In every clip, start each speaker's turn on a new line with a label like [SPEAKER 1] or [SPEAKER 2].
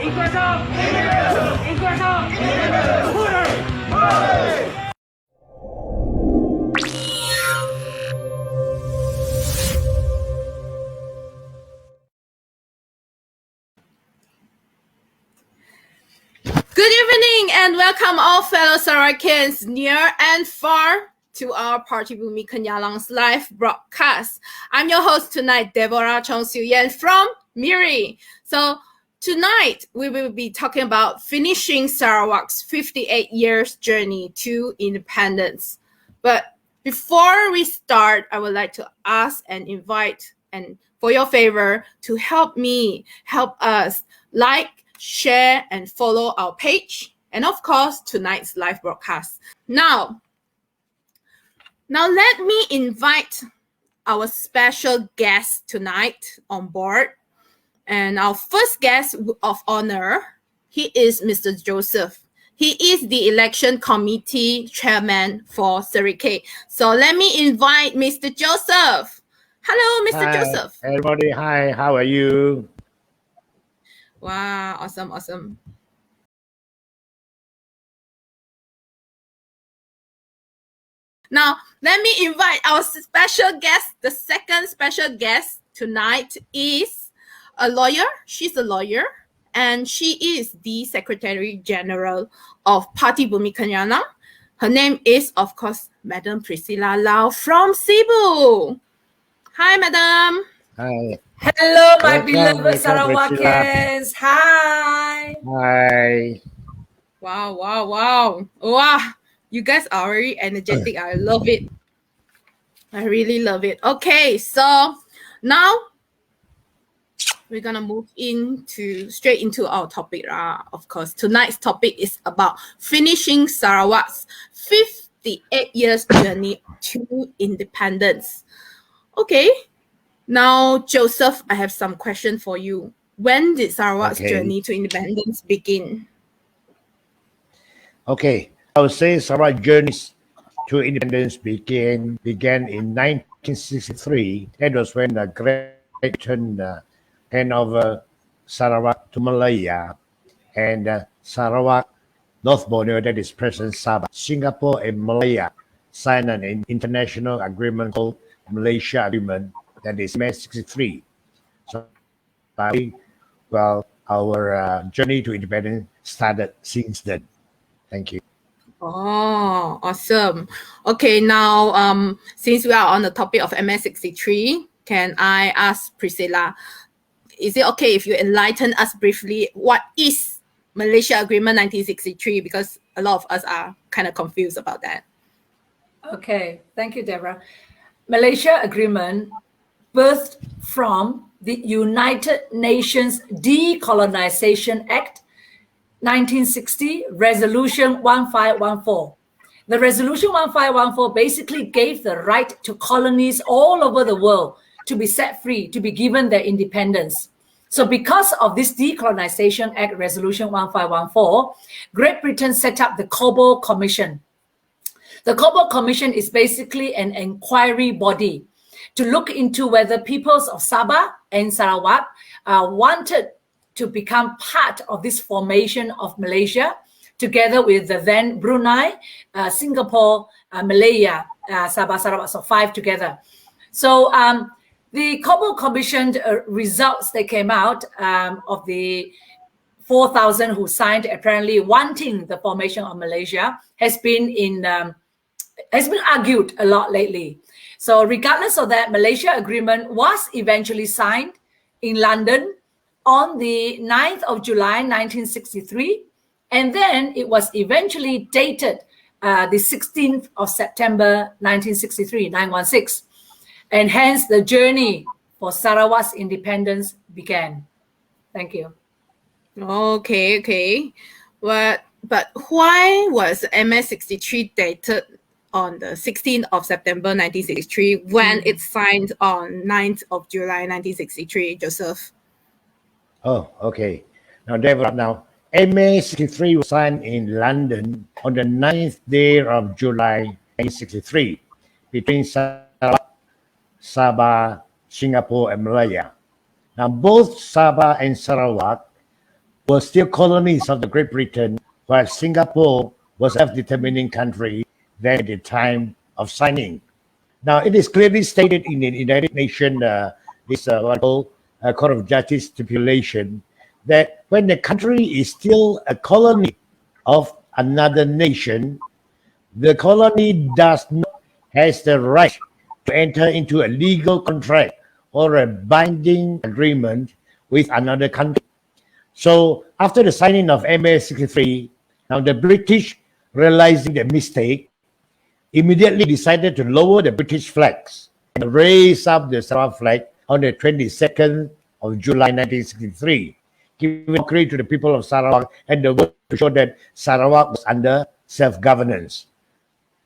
[SPEAKER 1] Good evening and welcome all fellow Sarawakians near and far to our Parti Bumi Kenyalang's live broadcast. I'm your host tonight, Deborah Chong Siu Yan from Miri. So tonight we will be talking about finishing Sarawak's 58 years journey to independence. But before we start, I would like to ask and invite and for your favor to help us like, share, and follow our page, and of course, tonight's live broadcast. Now let me invite our special guest tonight on board. And our first guest of honor, he is Mr. Joseph. He is the election committee chairman for Sarawakians. So let me invite Mr. Joseph. Hello, Mr. Joseph.
[SPEAKER 2] Everybody, hi, how are you?
[SPEAKER 1] Wow, awesome. Now, let me invite our special guest. The second special guest tonight is a lawyer. She's a lawyer, and she is the Secretary General of Parti Bumi Kenyalang. Her name is, of course, Madam Priscilla Lau from Cebu. Hi, Madam.
[SPEAKER 2] Hi.
[SPEAKER 3] Hello, my beloved Sarawakians. Hi.
[SPEAKER 2] Hi.
[SPEAKER 1] Wow. Wow. You guys are very energetic. I love it. I really love it. Okay, so now we're going to move straight into our topic. Of course, tonight's topic is about finishing Sarawak's 58 years journey to independence. Okay. Now, Joseph, I have some questions for you. When did Sarawak's journey to independence begin?
[SPEAKER 2] Okay, I would say Sarawak's journey to independence began in 1963. That was when the Great Britain handed over Sarawak to Malaya, and Sarawak, North Borneo, that is present Sabah, Singapore and Malaya signed an international agreement called Malaysia Agreement. That is May 63. So, our journey to independence started since then. Thank you.
[SPEAKER 1] Oh, awesome. Okay, now, since we are on the topic of MS 63, can I ask Priscilla, is it okay if you enlighten us briefly what is Malaysia Agreement 1963? Because a lot of us are kind of confused about that.
[SPEAKER 3] Okay, thank you, Deborah. Malaysia Agreement birthed from the United Nations Decolonization Act 1960, Resolution 1514. The Resolution 1514 basically gave the right to colonies all over the world to be set free, to be given their independence. So because of this Decolonization Act, Resolution 1514, Great Britain set up the Cobbold Commission. The Cobbold Commission is basically an inquiry body to look into whether peoples of Sabah and Sarawak wanted to become part of this formation of Malaysia, together with the then Brunei, Singapore, Malaya, Sabah, Sarawak, so 5 together. So the Cobbold Commission results that came out of the 4,000 who signed, apparently wanting the formation of Malaysia, has been argued a lot lately. So regardless of that, Malaysia Agreement was eventually signed in London on the 9th of July, 1963. And then it was eventually dated the 16th of September, 1963, 916. And hence the journey for Sarawak's independence began. Thank you.
[SPEAKER 1] Okay. But why was MS-63 dated on the 16th of September 1963 when it signed on 9th of July 1963, Joseph?
[SPEAKER 2] Oh, okay. Now, Deborah, MA63 was signed in London on the 9th day of July 1963 between Sarawak, Sabah, Singapore, and Malaya. Now, both Sabah and Sarawak were still colonies of the Great Britain, while Singapore was a self-determining country then at the time of signing. Now, it is clearly stated in the United Nations, Court of Justice stipulation, that when the country is still a colony of another nation, the colony has the right to enter into a legal contract or a binding agreement with another country. So after the signing of MA 63, now the British, realizing the mistake, immediately decided to lower the British flags and raise up the Sarawak flag on the 22nd of July 1963, giving credit to the people of Sarawak and the world to show that Sarawak was under self-governance.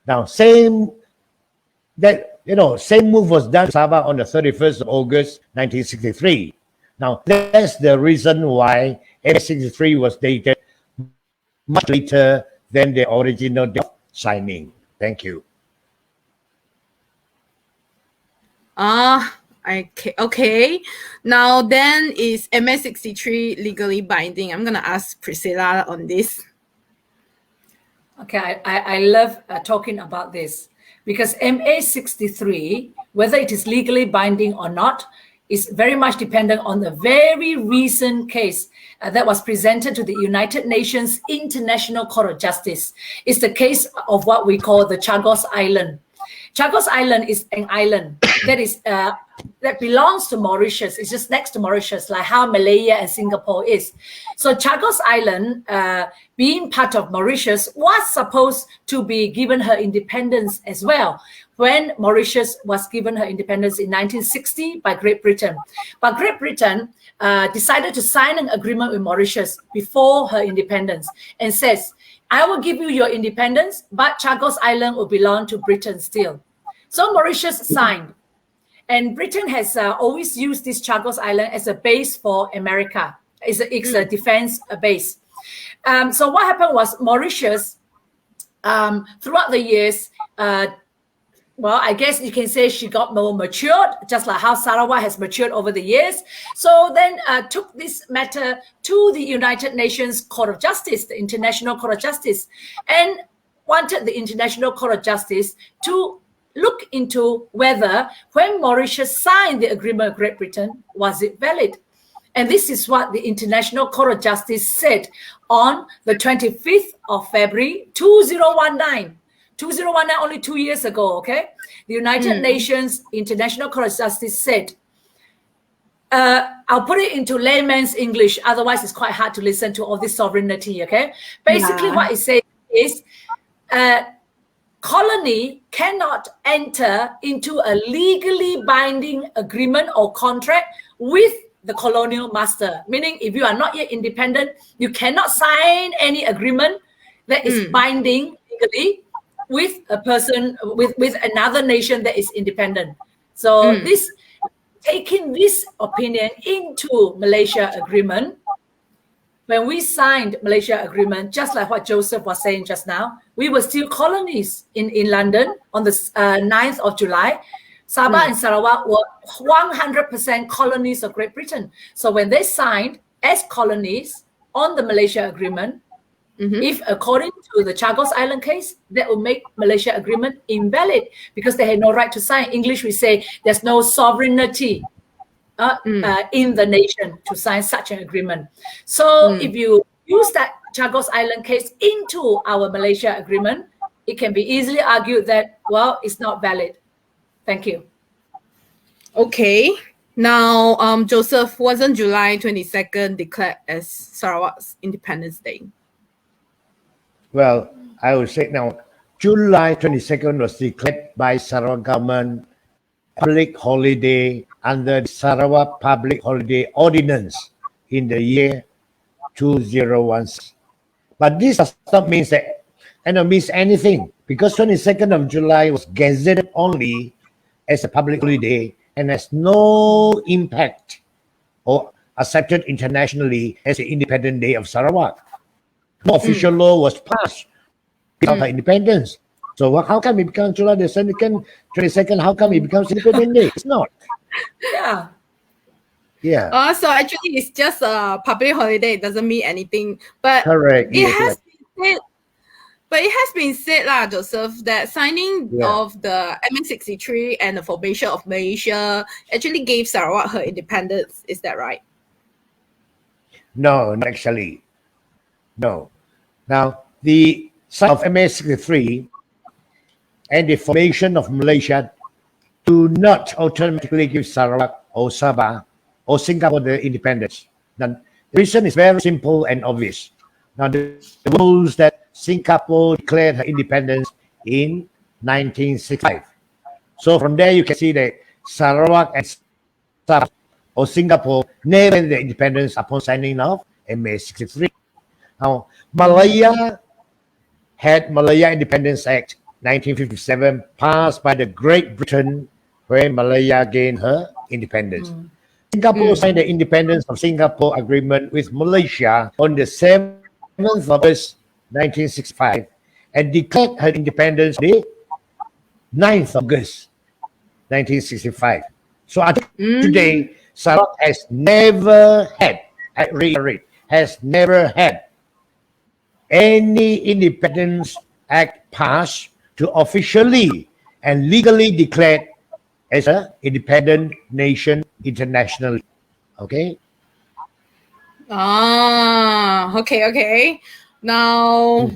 [SPEAKER 2] Now, same move was done to Sabah on the 31st of August 1963. Now, that's the reason why MA 63 was dated much later than the original date of signing. Thank you.
[SPEAKER 1] Okay. Now then, is MA 63 legally binding? I'm gonna ask Priscilla on this.
[SPEAKER 3] Okay, I love talking about this because MA 63, whether it is legally binding or not, is very much dependent on the very recent case that was presented to the United Nations International Court of Justice. It's the case of what we call the Chagos Island. Chagos Island is an island that belongs to Mauritius. It's just next to Mauritius, like how Malaya and Singapore is. So Chagos Island, being part of Mauritius, was supposed to be given her independence as well when Mauritius was given her independence in 1960 by Great Britain. But Great Britain decided to sign an agreement with Mauritius before her independence and says, I will give you your independence, but Chagos Island will belong to Britain still. So Mauritius signed. And Britain has always used this Chagos Island as a base for America. It's a defense base. So what happened was Mauritius, throughout the years, well, I guess you can say she got more matured, just like how Sarawak has matured over the years. So then took this matter to the United Nations Court of Justice, the International Court of Justice, and wanted the International Court of Justice to look into whether when Mauritius signed the agreement with Great Britain, was it valid? And this is what the International Court of Justice said on the 25th of February, 2019. 2019, only 2 years ago, okay? The United Nations International Court of Justice said, I'll put it into layman's English, otherwise it's quite hard to listen to all this sovereignty, okay? Basically what it says is, colony cannot enter into a legally binding agreement or contract with the colonial master. Meaning, if you are not yet independent, you cannot sign any agreement that is binding legally with a person, with another nation that is independent. So this, taking this opinion into Malaysia Agreement, when we signed Malaysia Agreement, just like what Joseph was saying just now, we were still colonies in London on the 9th of July. Sabah and Sarawak were 100% colonies of Great Britain. So when they signed as colonies on the Malaysia Agreement, if according to the Chagos Island case, that will make Malaysia Agreement invalid because they had no right to sign. English, we say there's no sovereignty in the nation to sign such an agreement. So if you use that Chagos Island case into our Malaysia Agreement, it can be easily argued that, well, it's not valid. Thank you.
[SPEAKER 1] Okay. Now, Joseph, wasn't July 22nd declared as Sarawak's Independence Day?
[SPEAKER 2] Well, I would say now, July 22nd was declared by Sarawak government public holiday under the Sarawak Public Holiday Ordinance in the year 2016. But this does not mean that means anything because 22nd of July was gazetted only as a public holiday and has no impact or accepted internationally as the Independent Day of Sarawak. No official law was passed without her independence. So how come it becomes July the 22nd? How come it becomes Independent Day? It's not.
[SPEAKER 3] Yeah.
[SPEAKER 2] Yeah.
[SPEAKER 1] So actually, it's just a public holiday. It doesn't mean anything. But
[SPEAKER 2] Correct.
[SPEAKER 1] it
[SPEAKER 2] Yeah,
[SPEAKER 1] has
[SPEAKER 2] correct.
[SPEAKER 1] been said. But it has been said, Joseph, that signing
[SPEAKER 2] Yeah.
[SPEAKER 1] of the MN63 and the formation of Malaysia actually gave Sarawak her independence. Is that right?
[SPEAKER 2] No, not actually. No. Now, the signing of MA63 and the formation of Malaysia do not automatically give Sarawak or Sabah or Singapore the independence. Now, the reason is very simple and obvious. Now, the rules that Singapore declared her independence in 1965. So from there, you can see that Sarawak and Sabah or Singapore never had their independence upon signing of MA63. Now, Malaya had Malaya Independence Act 1957 passed by the Great Britain when Malaya gained her independence. Singapore signed the Independence of Singapore Agreement with Malaysia on the 7th of August 1965 and declared her independence on the 9th of August 1965. So until today, Sarawak has never had, I reiterate, has never had any Independence Act passed to officially and legally declared as an independent nation internationally. Okay?
[SPEAKER 1] Okay. Now,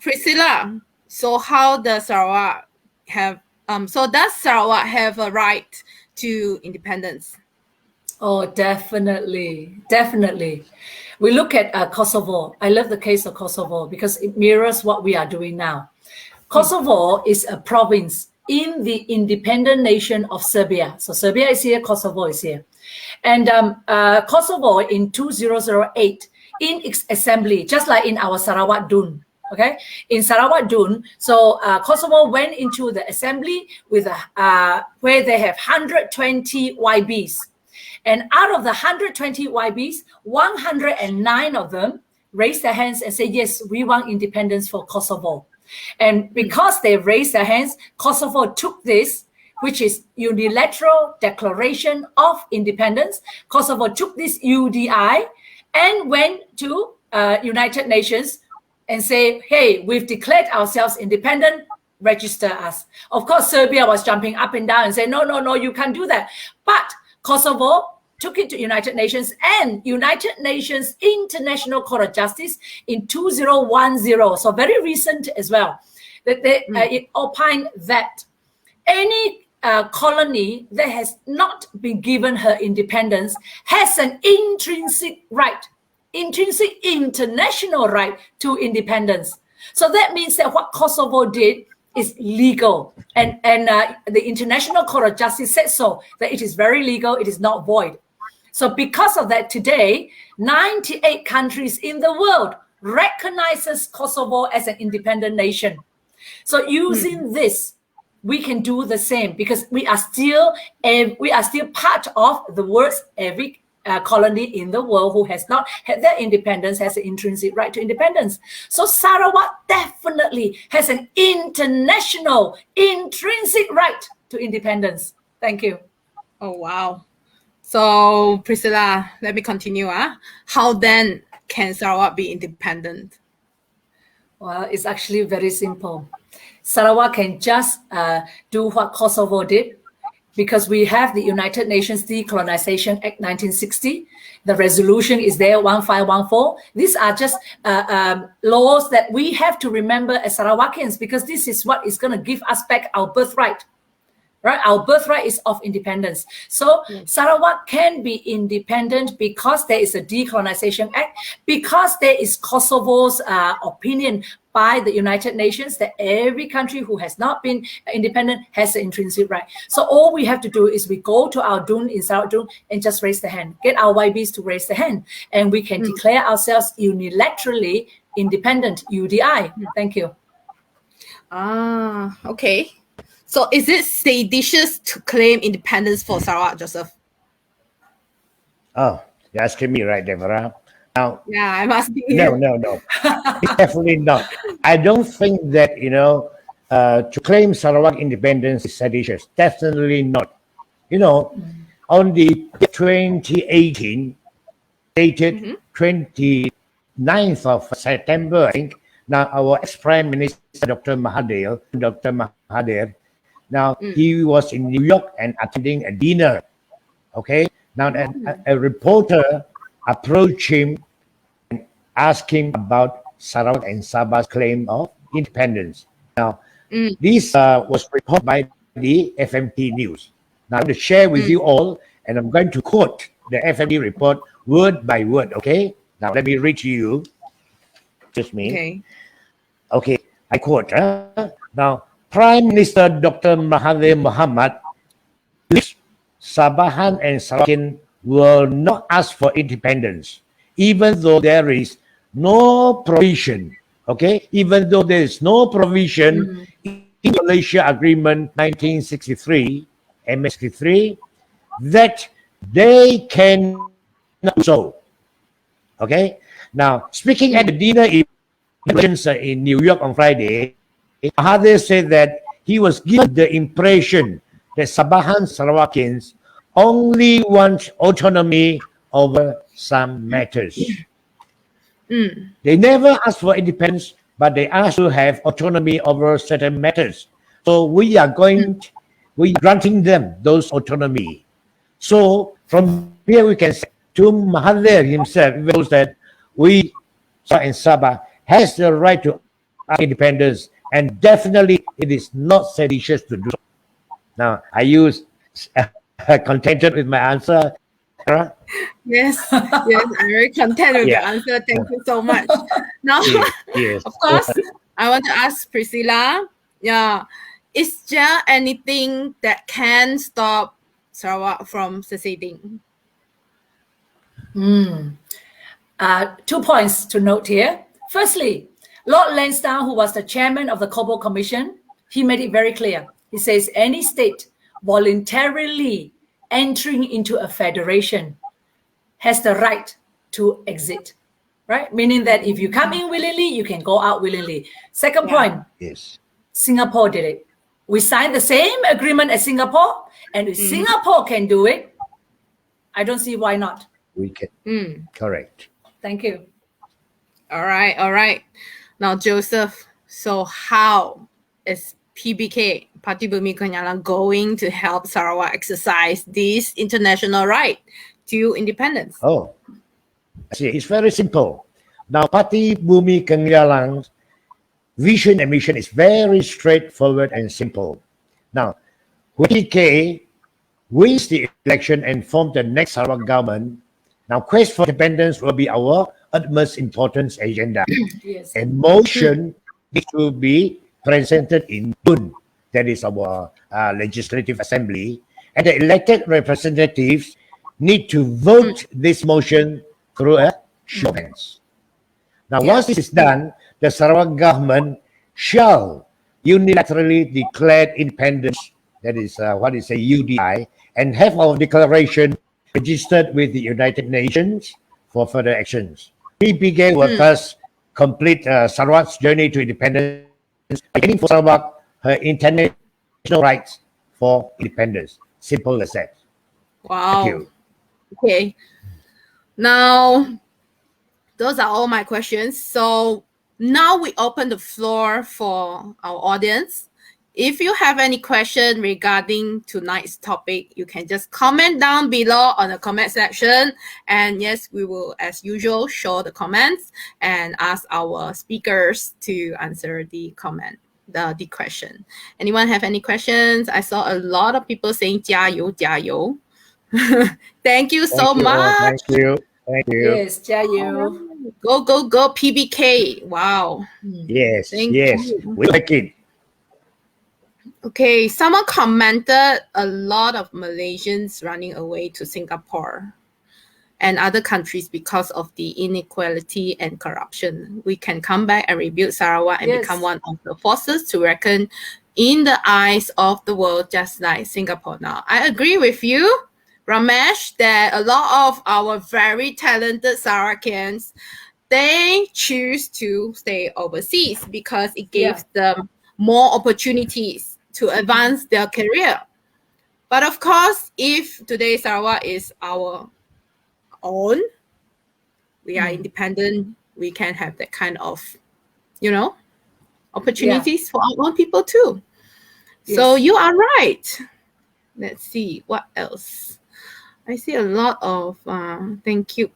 [SPEAKER 1] Priscilla, so how does Sarawak have does Sarawak have a right to independence?
[SPEAKER 3] Oh, definitely. We look at Kosovo. I love the case of Kosovo because it mirrors what we are doing now. Kosovo is a province in the independent nation of Serbia. So Serbia is here, Kosovo is here. And Kosovo in 2008, in its assembly, just like in our Sarawak Dun, okay? In Sarawak Dun, so Kosovo went into the assembly with where they have 120 YBs. And out of the 120 YBs, 109 of them raised their hands and said, yes, we want independence for Kosovo. And because they raised their hands, Kosovo took this, which is unilateral declaration of independence. Kosovo took this UDI and went to United Nations and say, hey, we've declared ourselves independent, register us. Of course, Serbia was jumping up and down and saying, no, you can't do that. But Kosovo took it to United Nations and United Nations International Court of Justice in 2010, so very recent as well, that it opined that any colony that has not been given her independence has an intrinsic international right to independence. So that means that what Kosovo did is legal, and the International Court of Justice said so, that it is very legal, it is not void. So because of that, today, 98 countries in the world recognizes Kosovo as an independent nation. So using this, we can do the same because we are still part of the world's every colony in the world who has not had their independence has an intrinsic right to independence. So Sarawak definitely has an international intrinsic right to independence. Thank you.
[SPEAKER 1] Oh, wow. So, Priscilla, let me continue. How then can Sarawak be independent?
[SPEAKER 3] Well, it's actually very simple. Sarawak can just do what Kosovo did because we have the United Nations Decolonization Act 1960. The resolution is there, 1514. These are just laws that we have to remember as Sarawakians because this is what is going to give us back our birthright. Right, our birthright is of independence. So Sarawak can be independent because there is a Decolonization Act, because there is Kosovo's opinion by the United Nations that every country who has not been independent has an intrinsic right. So all we have to do is we go to our Dun in Sarawak Dun and just raise the hand, get our YBs to raise the hand, and we can declare ourselves unilaterally independent, UDI. Thank you.
[SPEAKER 1] Okay. So is it seditious to claim independence for Sarawak, Joseph?
[SPEAKER 2] Oh, you're asking me, right, Deborah? Now,
[SPEAKER 1] Yeah, I'm asking you.
[SPEAKER 2] no. It's definitely not. I don't think that, to claim Sarawak independence is seditious. Definitely not. on the 2018, dated 29th of September, I think. Now, our ex-Prime Minister, Dr. Mahathir, now he was in New York and attending a dinner. Okay. Now, a reporter approached him and asked him about Sarawak and Sabah's claim of independence. Now, this was reported by the FMT News. Now, I'm going to share with you all, and I'm going to quote the FMT report word by word. Okay. Now, let me read to you. Just me. Okay, I quote. Now, Prime Minister Dr. Mahathir Mohamad believes Sabahan and Sarawakians will not ask for independence, even though there is no provision. Okay, even though there is no provision in Malaysia Agreement 1963, MS63, that they can do so. Okay, now speaking at the dinner in New York on Friday, Mahathir said that he was given the impression that Sabahan Sarawakians only want autonomy over some matters. They never asked for independence, but they asked to have autonomy over certain matters. So we are granting them those autonomy. So from here we can say to Mahathir himself, he knows that we and Sabah has the right to independence, and definitely it is not seditious to do so. Now, are you contented with my answer, Sarah?
[SPEAKER 1] Yes, I'm very content with the answer. Thank you so much. Now, of course, I want to ask Priscilla, is there anything that can stop Sarawak from seceding?
[SPEAKER 3] 2 points to note here. Firstly, Lord Lansdowne, who was the chairman of the Cobbold Commission, he made it very clear. He says any state voluntarily entering into a federation has the right to exit, right? Meaning that if you come in willingly, you can go out willingly. Second point, Singapore did it. We signed the same agreement as Singapore, and if Singapore can do it, I don't see why not.
[SPEAKER 2] We can. Correct.
[SPEAKER 3] Thank you.
[SPEAKER 1] All right. Now, Joseph, so how is PBK, Parti Bumi Kenyalang, going to help Sarawak exercise this international right to independence?
[SPEAKER 2] Oh, see, it's very simple. Now, Parti Bumi Kenyalang's vision and mission is very straightforward and simple. Now, when PK wins the election and forms the next Sarawak government, now quest for independence will be our utmost importance agenda. And motion needs to be presented in June. That is our legislative assembly. And the elected representatives need to vote this motion through a show of hands. Now, once this is done, the Sarawak government shall unilaterally declare independence, that is what is a UDI, and have our declaration registered with the United Nations for further actions. PBK will thus complete Sarawak's journey to independence by gaining for Sarawak her international rights for independence. Simple as that.
[SPEAKER 1] Wow.
[SPEAKER 2] Thank you.
[SPEAKER 1] Okay. Now, those are all my questions. So now we open the floor for our audience. If you have any question regarding tonight's topic, you can just comment down below on the comment section. And yes, we will, as usual, show the comments and ask our speakers to answer the comment, the question. Anyone have any questions? I saw a lot of people saying 加油, 加油. Thank you so much.
[SPEAKER 2] Thank you.
[SPEAKER 3] Yes, 加油.
[SPEAKER 1] Go, PBK. Wow.
[SPEAKER 2] Yes,
[SPEAKER 1] Thank
[SPEAKER 2] yes.
[SPEAKER 1] you.
[SPEAKER 2] We like it.
[SPEAKER 1] Okay, someone commented a lot of Malaysians running away to Singapore and other countries because of the inequality and corruption. We can come back and rebuild Sarawak and become one of the forces to reckon in the eyes of the world, just like Singapore now. I agree with you, Ramesh, that a lot of our very talented Sarawakians, they choose to stay overseas because it gives them more opportunities to advance their career. But of course, if today Sarawak is our own, we are independent, we can have that kind of, opportunities for our own people too. So you are right. Let's see what else. I see a lot of thank you.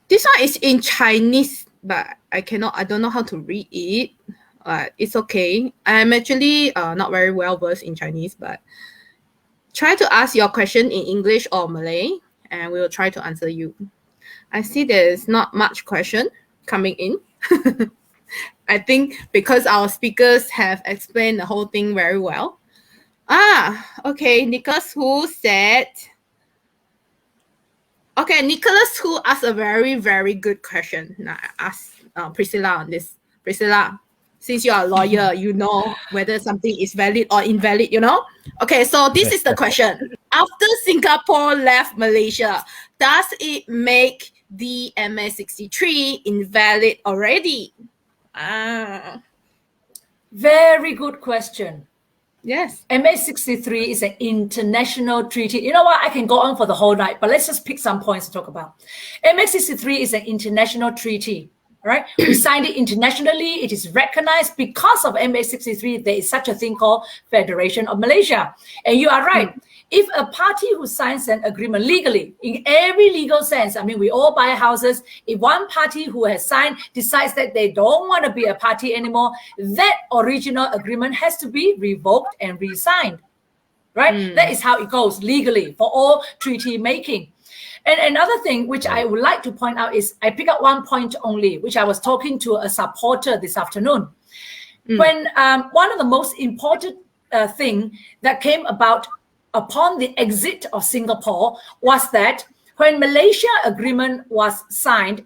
[SPEAKER 1] This one is in Chinese, but I don't know how to read it. It's okay. I'm actually not very well versed in Chinese, but try to ask your question in English or Malay, and we will try to answer you. I see there's not much question coming in. I think because our speakers have explained the whole thing very well. Okay, Nicholas Hu said, okay, Nicholas Hu asked a very, very good question. Now, ask Priscilla on this. Priscilla, since you are a lawyer, you know whether something is valid or invalid, Okay, so this is the question. After Singapore left Malaysia, does it make the MA63 invalid already?
[SPEAKER 3] Very good question.
[SPEAKER 1] Yes.
[SPEAKER 3] MA63 is an international treaty. You know what? I can go on for the whole night, but let's just pick some points to talk about. MA63 is an international treaty, right? We signed it internationally. It is recognized because of MA63. There is such a thing called Federation of Malaysia. And you are right. If a party who signs an agreement legally, in every legal sense, I mean, we all buy houses. If one party who has signed decides that they don't want to be a party anymore, that original agreement has to be revoked and re-signed, right? That is how it goes legally for all treaty making. And another thing which I would like to point out is I pick up one point only, which I was talking to a supporter this afternoon. When one of the most important thing that came about upon the exit of Singapore was that when Malaysia Agreement was signed,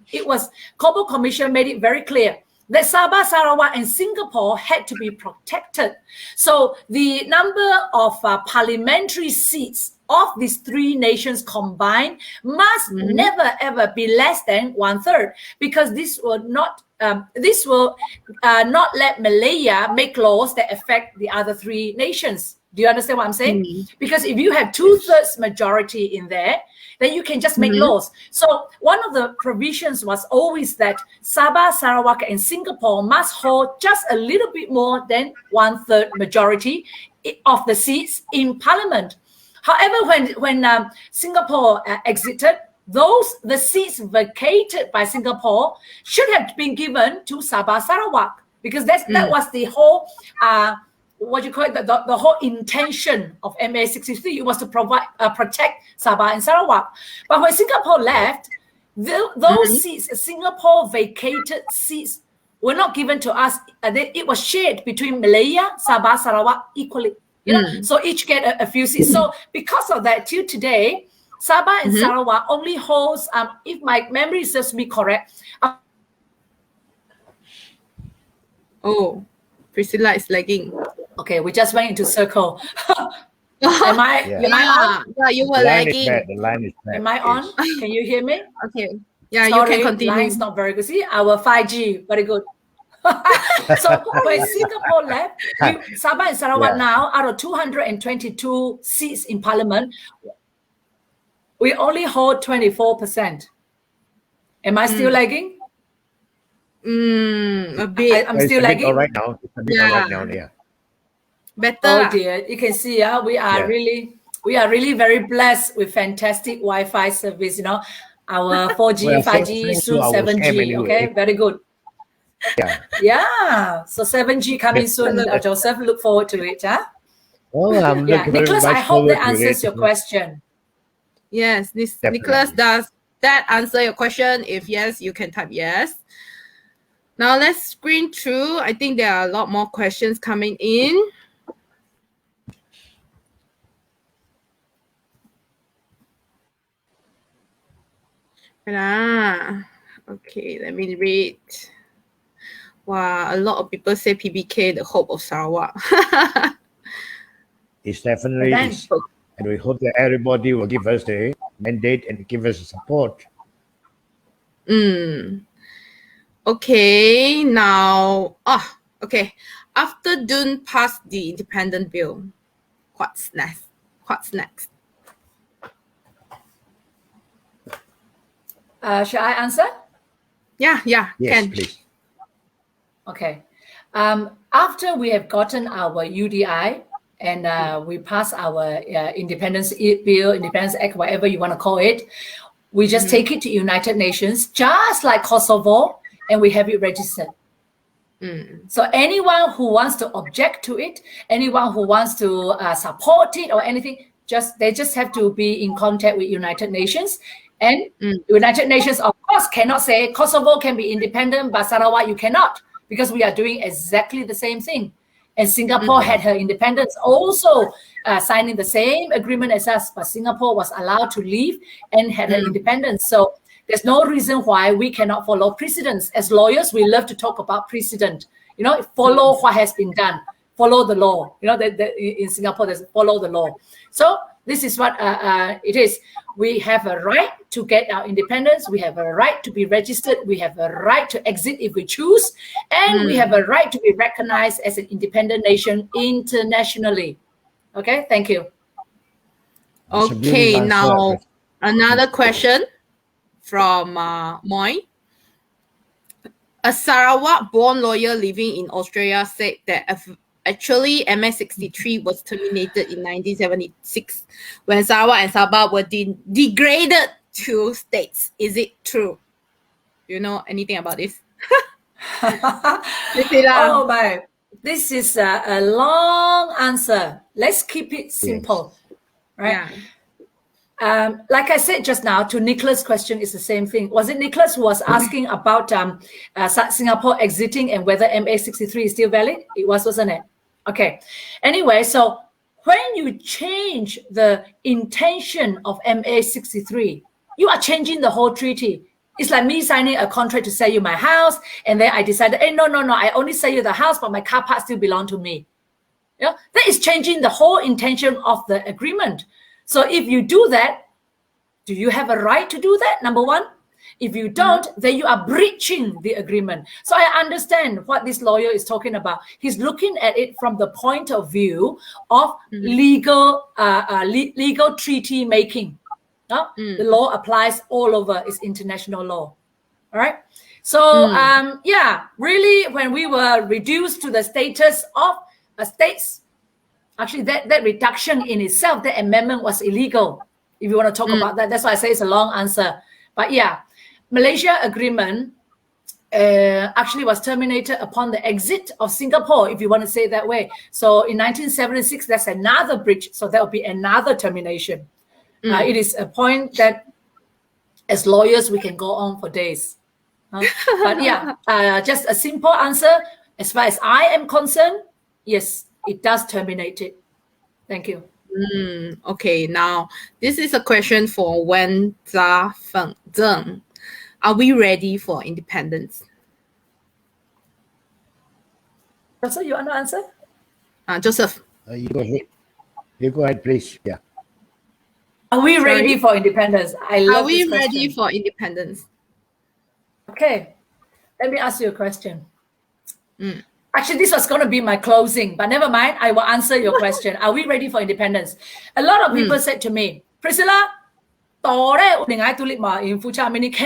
[SPEAKER 3] Cobbold Commission made it very clear that Sabah, Sarawak, and Singapore had to be protected. So the number of parliamentary seats of these three nations combined must never ever be less than 1/3, because this will not let Malaya make laws that affect the other three nations. Do you understand what I'm saying? Because if you have 2/3 majority in there, then you can just make laws. So one of the provisions was always that Sabah, Sarawak, and Singapore must hold just a little bit more than 1/3 majority of the seats in parliament. However, when Singapore exited, the seats vacated by Singapore should have been given to Sabah, Sarawak, because that was the whole the whole intention of MA63. It was to protect Sabah and Sarawak. But when Singapore left, those seats, Singapore vacated seats, were not given to us. It was shared between Malaya, Sabah, Sarawak equally. So each get a few seats. So because of that, till today, Sabah and Sarawak only holds, if my memory serves me correct.
[SPEAKER 1] Priscilla is lagging.
[SPEAKER 3] Okay, we just went into circle. Am I on?
[SPEAKER 1] Yeah, you were lagging.
[SPEAKER 2] The line is bad.
[SPEAKER 3] Am I on? Can you hear me?
[SPEAKER 1] Okay. Yeah,
[SPEAKER 3] Sorry,
[SPEAKER 1] you can continue.
[SPEAKER 3] Line's not very good. See, our 5G, very good. So when Singapore left, Sabah and Sarawak now, out of 222 seats in parliament, we only hold 24%. Am I still lagging?
[SPEAKER 1] A bit.
[SPEAKER 3] I'm still lagging.
[SPEAKER 2] All right now. It's a bit all right now. Yeah.
[SPEAKER 1] Better.
[SPEAKER 3] Oh dear, you can see we are really very blessed with fantastic Wi-Fi service. Our 4G, 5G, soon 7G.
[SPEAKER 2] Anyway.
[SPEAKER 3] Okay, very good. Yeah. So 7G coming soon. Joseph, look forward to it.
[SPEAKER 2] Oh, I'm looking
[SPEAKER 3] Nicholas,
[SPEAKER 2] very
[SPEAKER 3] I
[SPEAKER 2] much
[SPEAKER 3] hope that
[SPEAKER 2] forward to
[SPEAKER 3] answers
[SPEAKER 2] it.
[SPEAKER 3] your question.
[SPEAKER 1] Yes, Nicholas, does that answer your question? If yes, you can type yes. Now let's screen through. I think there are a lot more questions coming in. Okay, let me read. Wow, a lot of people say PBK, the hope of Sarawak.
[SPEAKER 2] It definitely is. And we hope that everybody will give us the mandate and give us the support.
[SPEAKER 1] Okay, now, okay. after Dun passed the independent bill, what's next? What's next?
[SPEAKER 3] Shall I answer?
[SPEAKER 1] Yeah,
[SPEAKER 2] Yes,
[SPEAKER 1] can.
[SPEAKER 2] please.
[SPEAKER 3] Okay. After we have gotten our UDI and we pass our Independence Bill, Independence Act, whatever you want to call it, we just take it to United Nations, just like Kosovo, and we have it registered. So anyone who wants to object to it, anyone who wants to support it or anything, they just have to be in contact with United Nations. And United Nations, of course, cannot say Kosovo can be independent, but Sarawak, you cannot, because we are doing exactly the same thing. And Singapore had her independence also signing the same agreement as us, but Singapore was allowed to leave and had her independence. So there's no reason why we cannot follow precedents. As lawyers, we love to talk about precedent. Follow what has been done. Follow the law. In Singapore, there's follow the law. So this is what it is. We have a right to get our independence. We have a right to be registered. We have a right to exit if we choose. And we have a right to be recognized as an independent nation internationally. Okay, thank you.
[SPEAKER 1] Okay, now another question from Moy. A Sarawak-born lawyer living in Australia said that actually MS-63 was terminated in 1976 when Sarawak and Sabah were degraded to states. Is it true? Do you know anything about this?
[SPEAKER 3] Oh my, this is a long answer. Let's keep it simple, right? Like I said just now, to Nicholas' question is the same thing. Was it Nicholas who was asking about Singapore exiting and whether MA63 is still valid? It was, wasn't it? Okay. Anyway, so when you change the intention of MA63, you are changing the whole treaty. It's like me signing a contract to sell you my house, and then I decided, hey, no, I only sell you the house, but my car parts still belong to me. That is changing the whole intention of the agreement. So if you do that, do you have a right to do that? Number one. If you don't, then you are breaching the agreement. So I understand what this lawyer is talking about. He's looking at it from the point of view of legal treaty making. The law applies all over. It's international law. All right. So really, when we were reduced to the status of states, actually that reduction in itself, that amendment was illegal. If you want to talk about that, that's why I say it's a long answer. But Malaysia Agreement actually was terminated upon the exit of Singapore, if you want to say it that way. So in 1976, that's another breach. So that will be another termination. It is a point that as lawyers, we can go on for days. But just a simple answer. As far as I am concerned, yes, it does terminate it. Thank you.
[SPEAKER 1] Okay, now this is a question for Wen Zha Feng Zheng. Are we ready for independence?
[SPEAKER 3] Joseph, you want to answer?
[SPEAKER 1] Joseph.
[SPEAKER 2] You go ahead. You go ahead, please. Yeah.
[SPEAKER 3] Are we ready for independence? I love
[SPEAKER 1] Are we
[SPEAKER 3] this question.
[SPEAKER 1] ready for independence?
[SPEAKER 3] Okay, let me ask you a question. Actually, this was going to be my closing, but never mind. I will answer your question. Are we ready for independence? A lot of people said to me, Priscilla, can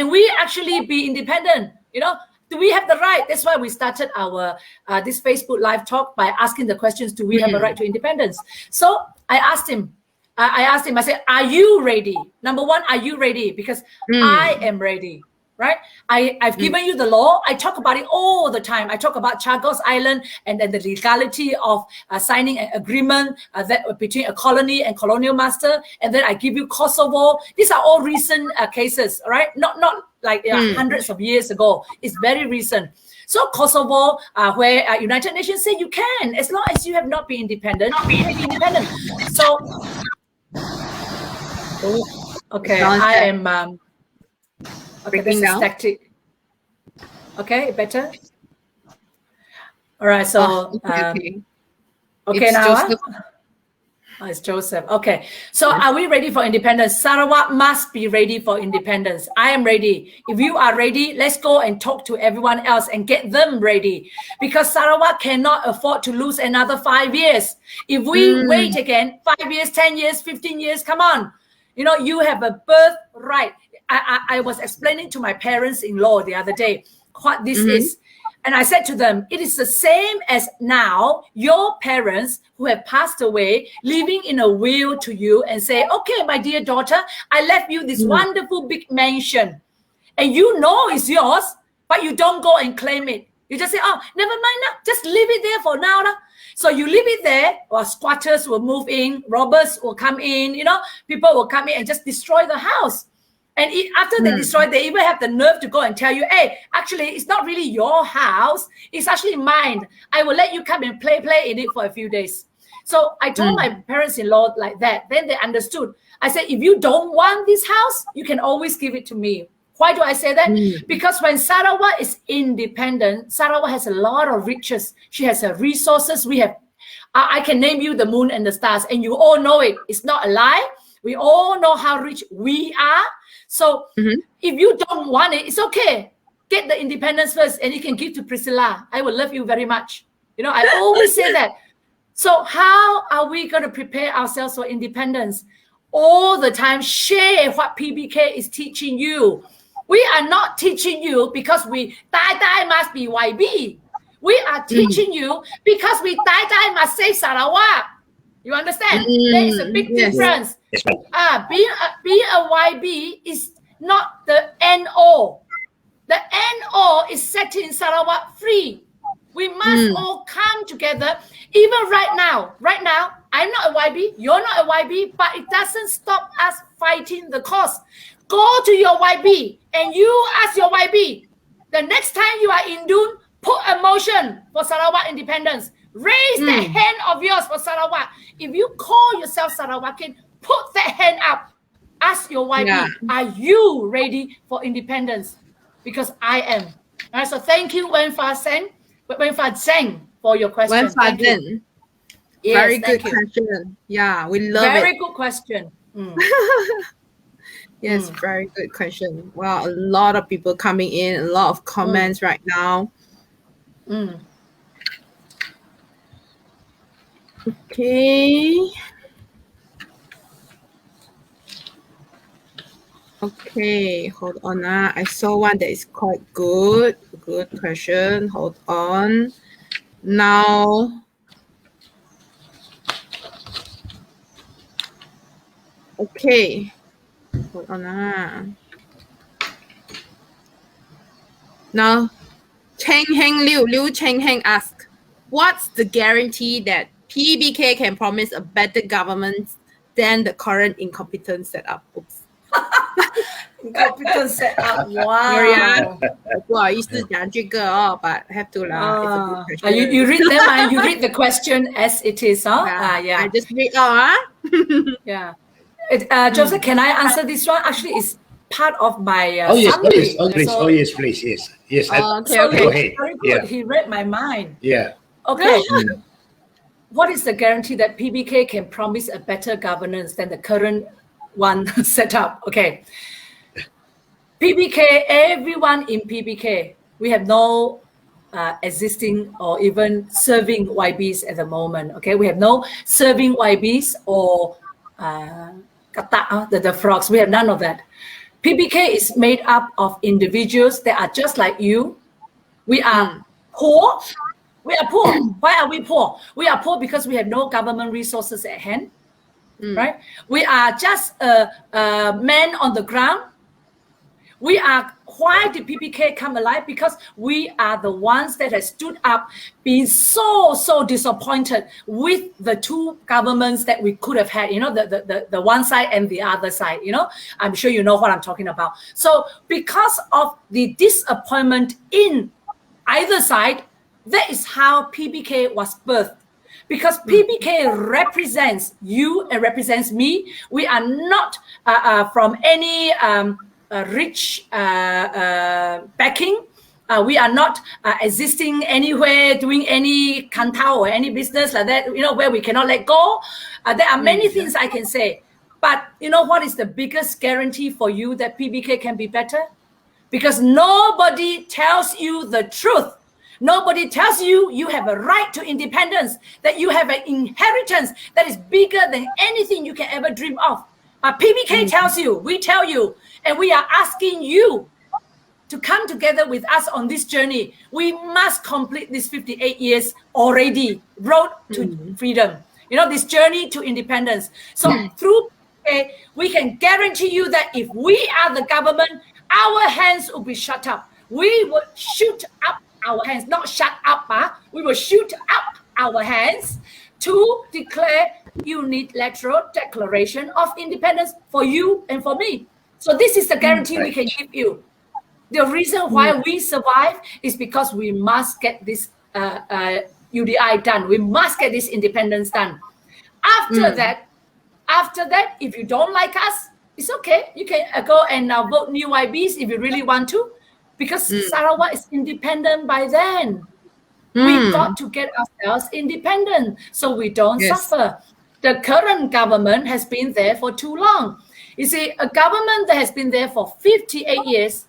[SPEAKER 3] we actually be independent? Do we have the right? That's why we started our this Facebook live talk by asking the questions, do we have a right to independence? So I asked him, I said, are you ready? Number one, are you ready? Because I am ready. Right? I've given you the law. I talk about it all the time. I talk about Chagos Island and then the legality of signing an agreement that between a colony and colonial master. And then I give you Kosovo. These are all recent cases, right? Not like hundreds of years ago. It's very recent. So Kosovo, where United Nations say you can, as long as you have not been independent, you can be independent. So, okay, I am... Okay, this is tactic. Okay, better. All right, so
[SPEAKER 1] okay
[SPEAKER 3] now. Oh, it's Joseph. Okay. So are we ready for independence? Sarawak must be ready for independence. I am ready. If you are ready, let's go and talk to everyone else and get them ready. Because Sarawak cannot afford to lose another 5 years. If we wait again, 5 years, 10 years, 15 years, come on. You know, you have a birthright. I was explaining to my parents-in-law the other day what this is. And I said to them, it is the same as now your parents who have passed away, leaving in a will to you and say, okay, my dear daughter, I left you this wonderful big mansion. And you know it's yours, but you don't go and claim it. You just say, oh, never mind now, just leave it there for now. So you leave it there, or squatters will move in, robbers will come in, you know, people will come in and just destroy the house. And after they destroy, they even have the nerve to go and tell you, hey, actually, it's not really your house. It's actually mine. I will let you come and play in it for a few days. So I told my parents-in-law like that. Then they understood. I said, if you don't want this house, you can always give it to me. Why do I say that? Because when Sarawak is independent, Sarawak has a lot of riches. She has her resources. We have, I can name you the moon and the stars, and you all know it. It's not a lie. We all know how rich we are. So if you don't want it, it's okay. Get the independence first and you can give to Priscilla. I will love you very much. You know, I always say that. So how are we going to prepare ourselves for independence? All the time, share what PBK is teaching you. We are not teaching you because we die must be YB. We are teaching you because we die must save Sarawak. You understand? There is a big difference. Being a YB is not the NO. The NO is setting Sarawak free. We must all come together. Even right now, I'm not a YB, you're not a YB, but it doesn't stop us fighting the cause. Go to your YB and you ask your YB, the next time you are in Dun, put a motion for Sarawak independence. Raise the hand of yours for Sarawak. If you call yourself Sarawakian, put that hand up. Ask your YB, are you ready for independence? Because I am. All right, so thank you, Wenfa Zheng, for your question.
[SPEAKER 1] Wenfa Zheng.
[SPEAKER 3] Yes,
[SPEAKER 1] very good question. Yeah, we love it.
[SPEAKER 3] Very good question.
[SPEAKER 1] Yes, very good question. Wow, a lot of people coming in, a lot of comments right now. Okay. Okay, hold on. I saw one that is quite good. Good question. Hold on. Now, okay. Hold on. Now, Liu Cheng Heng asks, what's the guarantee that PBK can promise a better government than the current incompetent setup? Oops.
[SPEAKER 3] Incompetent setup. Wow.
[SPEAKER 1] Sorry, 不好意思讲这个哦, but have to lah. It's a good question.
[SPEAKER 3] You read them. You read the question as it is, huh? Yeah.
[SPEAKER 1] I just read
[SPEAKER 3] Yeah. Joseph, can I answer this one? Actually, it's part of my
[SPEAKER 2] yes,
[SPEAKER 3] summary.
[SPEAKER 2] please.
[SPEAKER 3] So,
[SPEAKER 2] Oh, yes, please. Yes.
[SPEAKER 1] Okay.
[SPEAKER 2] Go ahead.
[SPEAKER 3] Very good. He read my mind.
[SPEAKER 2] Yeah.
[SPEAKER 3] Okay. What is the guarantee that PBK can promise a better governance than the current one set up? Okay. PBK, everyone in PBK, we have no existing or even serving YBs at the moment. Okay, we have no serving YBs or the frogs. We have none of that. PBK is made up of individuals that are just like you. We are poor. We are poor. Why are we poor? We are poor because we have no government resources at hand, right? We are just a man on the ground. Why did PBK come alive? Because we are the ones that have stood up, been so disappointed with the two governments that we could have had, the one side and the other side, I'm sure you know what I'm talking about. So because of the disappointment in either side, that is how PBK was birthed. Because PBK represents you and represents me. We are not from any rich backing. We are not existing anywhere, doing any kantao or any business like that, where we cannot let go. There are many things I can say. But you know what is the biggest guarantee for you that PBK can be better? Because nobody tells you the truth. Nobody tells you you have a right to independence, that you have an inheritance that is bigger than anything you can ever dream of. But PBK tells you, we tell you, and we are asking you to come together with us on this journey. We must complete this 58 years already, road to freedom. This journey to independence. So through PBK, we can guarantee you that if we are the government, our hands will be shut up. We will shoot up our hands, not shut up. We will shoot up our hands to declare unilateral declaration of independence for you and for me. So this is the guarantee we can give you. The reason why we survive is because we must get this UDI done. We must get this independence done. After that, if you don't like us, it's okay. You can go and vote new YBs if you really want to, because Sarawak is independent by then. We've got to get ourselves independent so we don't suffer. The current government has been there for too long. You see, a government that has been there for 58 years,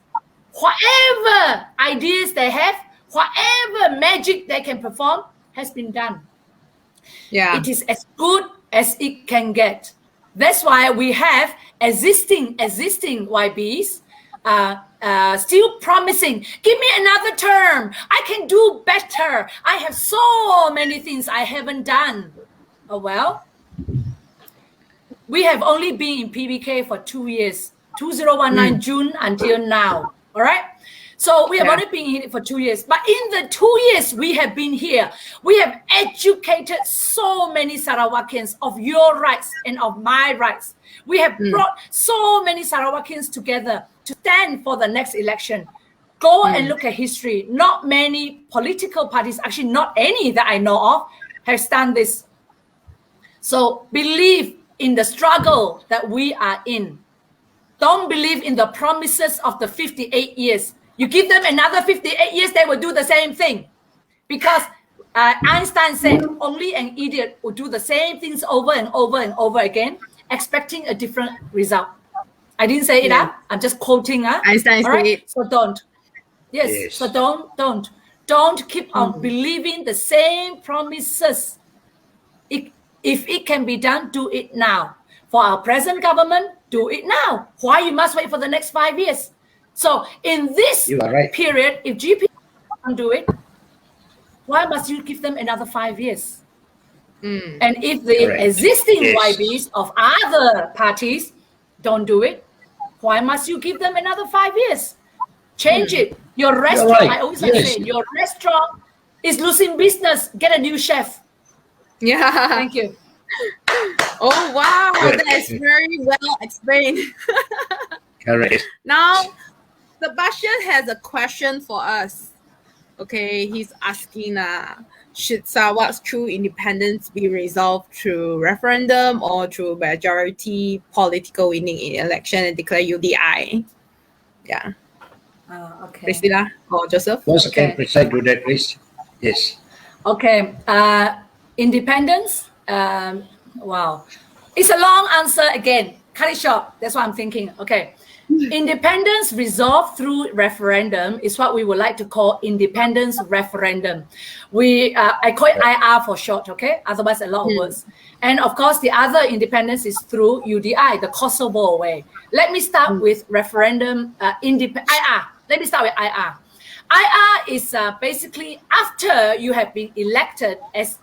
[SPEAKER 3] whatever ideas they have, whatever magic they can perform has been done.
[SPEAKER 1] Yeah.
[SPEAKER 3] It is as good as it can get. That's why we have existing YBs still promising, give me another term. I can do better. I have so many things I haven't done. Oh, well, we have only been in PBK for 2 years, 2019 June until now. All right. So we have only been here for 2 years. But in the 2 years we have been here, we have educated so many Sarawakians of your rights and of my rights. We have brought so many Sarawakians together to stand for the next election. Go and look at history. Not many political parties, actually not any that I know of, have done this. So believe in the struggle that we are in. Don't believe in the promises of the 58 years. You give them another 58 years, they will do the same thing. Because Einstein said only an idiot will do the same things over and over and over again, expecting a different result. I didn't say it. I'm just quoting.
[SPEAKER 1] Einstein said it.
[SPEAKER 3] So don't. Yes. So don't keep on believing the same promises. If it can be done, do it now. For our present government, do it now. Why you must wait for the next 5 years? So in this period, if GP can't do it, why must you give them another 5 years? And if the existing YBs of other parties don't do it, why must you give them another 5 years? Change it. Your restaurant, I always say, your restaurant is losing business. Get a new chef.
[SPEAKER 1] Yeah.
[SPEAKER 3] Thank you.
[SPEAKER 1] Oh, wow. That's very well explained.
[SPEAKER 2] Correct.
[SPEAKER 1] Now, Sebastian has a question for us. Okay, he's asking, should Sarawak's true independence be resolved through referendum or through majority political winning in election and declare UDI? Yeah.
[SPEAKER 3] Okay.
[SPEAKER 1] Priscilla or Joseph?
[SPEAKER 2] Once again, precise to that, please. Yes.
[SPEAKER 3] Okay. Independence. Wow. It's a long answer again. Cut it short. That's what I'm thinking. Okay. Independence resolved through referendum is what we would like to call independence referendum. I call it IR for short, okay? Otherwise, a lot of words. And of course, the other independence is through UDI, the Kosovo way. Let me start with referendum IR. Let me start with IR. IR is basically after you have been elected as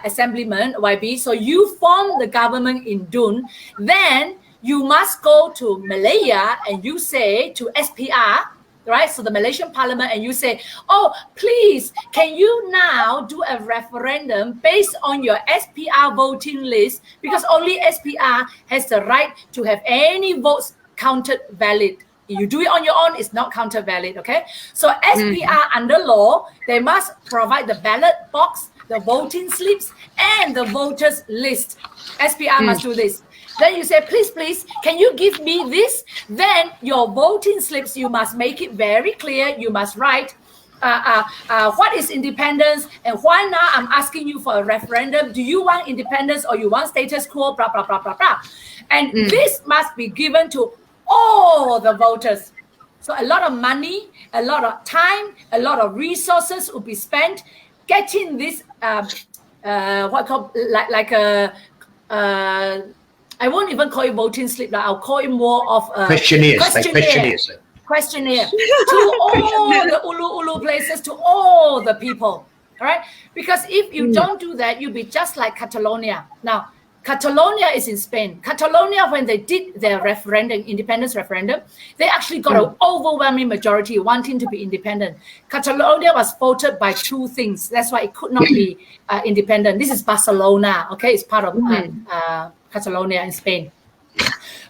[SPEAKER 3] assemblyman, YB, so you form the government in Dun, then you must go to Malaya and you say to SPR, right? So the Malaysian Parliament, and you say, oh, please, can you now do a referendum based on your SPR voting list? Because only SPR has the right to have any votes counted valid. You do it on your own, it's not counted valid, okay? So SPR under law, they must provide the ballot box, the voting slips, and the voters list. SPR must do this. Then you say, please, can you give me this? Then your voting slips, you must make it very clear. You must write what is independence and why now I'm asking you for a referendum. Do you want independence or you want status quo? Blah, blah, blah, blah, blah. And this must be given to all the voters. So a lot of money, a lot of time, a lot of resources will be spent getting this, I won't even call it voting slip. I'll call it more of a
[SPEAKER 2] questionnaires.
[SPEAKER 3] Questionnaire to all the Ulu places, to all the people. All right? Because if you don't do that, you'll be just like Catalonia. Now, Catalonia is in Spain. Catalonia, when they did their referendum, independence referendum, they actually got an overwhelming majority wanting to be independent. Catalonia was voted by two things. That's why it could not be independent. This is Barcelona, okay? It's part of Catalonia in Spain.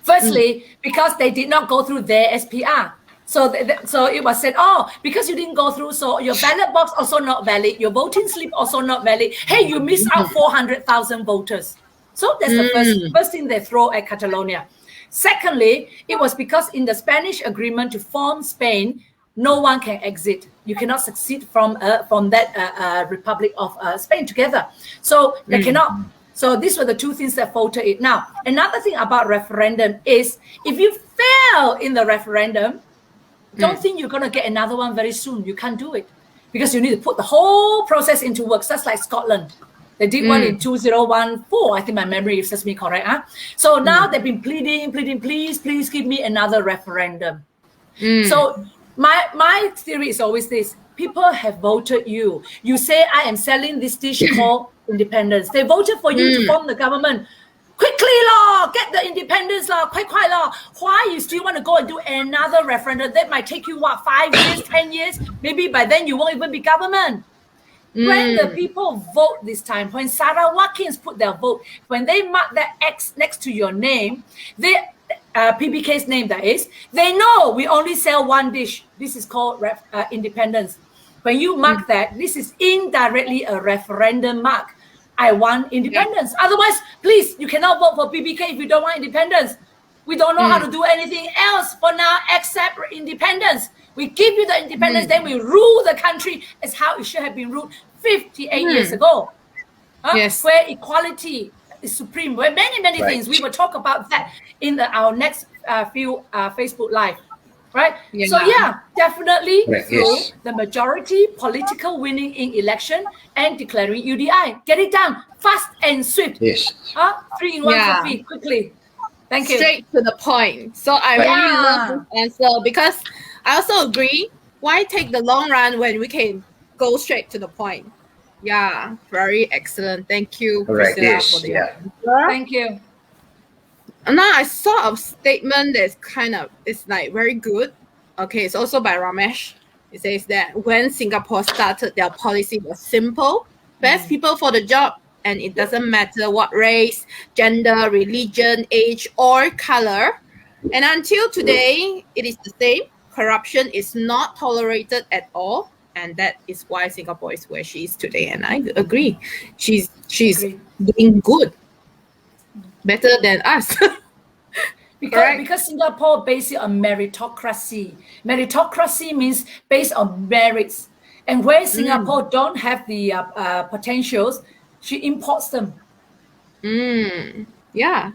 [SPEAKER 3] Firstly, because they did not go through their SPR. So it was said, because you didn't go through, so your ballot box also not valid, your voting slip also not valid. Hey, you missed out 400,000 voters. So that's the first thing they throw at Catalonia. Secondly, it was because in the Spanish agreement to form Spain, no one can exit. You cannot succeed from that Republic of Spain together. So they cannot. So these were the two things that voted it. Now, another thing about referendum is if you fail in the referendum, don't think you're going to get another one very soon. You can't do it because you need to put the whole process into work. Just like Scotland. They did one in 2014. I think my memory serves me correct. So now they've been pleading, please give me another referendum. So my theory is always this. People have voted you. You say, I am selling this dish called independence. They voted for you to form the government. Quickly, law, get the independence law, quick, law. Why you still want to go and do another referendum? That might take you, 5 years, 10 years? Maybe by then you won't even be government. When the people vote this time, when Sarawakians put their vote, when they mark that X next to your name, PBK's name that is, they know we only sell one dish. This is called independence. When you mark that, this is indirectly a referendum mark. I want independence. Otherwise, please, you cannot vote for PBK if you don't want independence. We don't know how to do anything else for now except independence. We give you the independence, then we rule the country as how it should have been ruled 58 years ago.
[SPEAKER 1] Yes.
[SPEAKER 3] Where equality is supreme, where many things. We will talk about that in our next few Facebook Live. Right?
[SPEAKER 1] Yeah.
[SPEAKER 3] So definitely through
[SPEAKER 2] Yes.
[SPEAKER 3] the majority political winning in election and declaring UDI. Get it done fast and swift.
[SPEAKER 2] Yes.
[SPEAKER 3] 3 in 1 for free, quickly. Thank you.
[SPEAKER 1] Straight to the point. So I really love this answer because I also agree. Why take the long run when we can go straight to the point? Yeah, very excellent. Thank you,
[SPEAKER 2] Correct.
[SPEAKER 1] Priscilla,
[SPEAKER 2] Yes.
[SPEAKER 1] for the
[SPEAKER 2] Yeah.
[SPEAKER 1] answer.
[SPEAKER 3] Thank you.
[SPEAKER 1] And now I saw a statement that's it's like very good. Okay, it's also by Ramesh. It says that when Singapore started, their policy was simple: best people for the job, and it doesn't matter what race, gender, religion, age, or color. And until today, it is the same. Corruption is not tolerated at all, and that is why Singapore is where she is today. And I agree, she's doing good, better than us.
[SPEAKER 3] Because Singapore based on meritocracy. Meritocracy means based on merits. And where Singapore don't have the potentials, she imports them.
[SPEAKER 1] Yeah.